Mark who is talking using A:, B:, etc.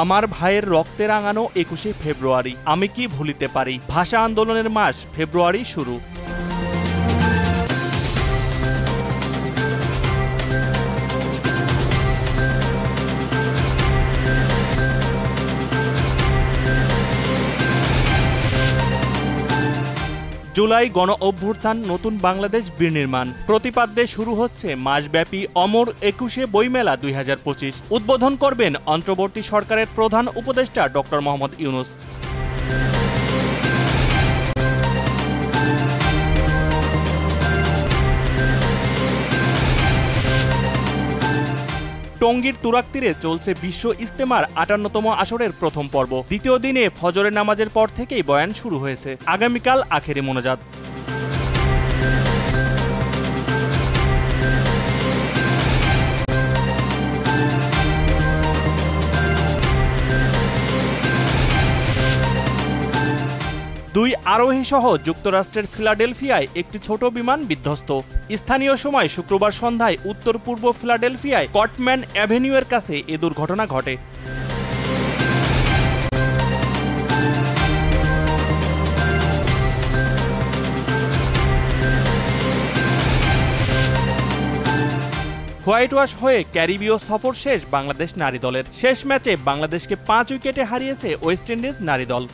A: আমার ভাইয়ের রক্তে রাঙানো ২১শে ফেব্রুয়ারি আমি কি ভুলিতে পারি। ভাষা আন্দোলনের মাস ফেব্রুয়ারি শুরু। জুলাই গণ অভ্যুত্থান, নতুন বাংলাদেশ বিনির্মাণ প্রতিপাদ্যে শুরু হচ্ছে মাসব্যাপী অমর ২১শে বইমেলা ২০২৫। উদ্বোধন করবেন অন্তর্বর্তী সরকারের প্রধান উপদেষ্টা ডক্টর মোহাম্মদ ইউনূস। টঙ্গীর তুরাগ তীরে চলছে বিশ্ব ইজতেমার ৫৮তম আসরের প্রথম পর্ব। দ্বিতীয় দিনে ফজরের নামাজের পর থেকেই বয়ান শুরু হয়েছে। আগামীকাল আখেরি মোনাজাত। দুই আরোহী সহ যুক্তরাষ্ট্রের ফিলাডেলফিয়ায় একটি ছোট বিমান বিধ্বস্ত। স্থানীয় সময় শুক্রবার সন্ধ্যায় উত্তর পূর্ব ফিলাডেলফিয়ায় কটম্যান অ্যাভিনিউয়ের কাছে এ দুর্ঘটনা ঘটে। হোয়াইট ওয়াশ হয়ে ক্যারিবীয় সফর শেষ বাংলাদেশ নারী দলের। শেষ ম্যাচে বাংলাদেশকে ৫ উইকেটে হারিয়েছে ওয়েস্ট ইন্ডিজ নারী দল।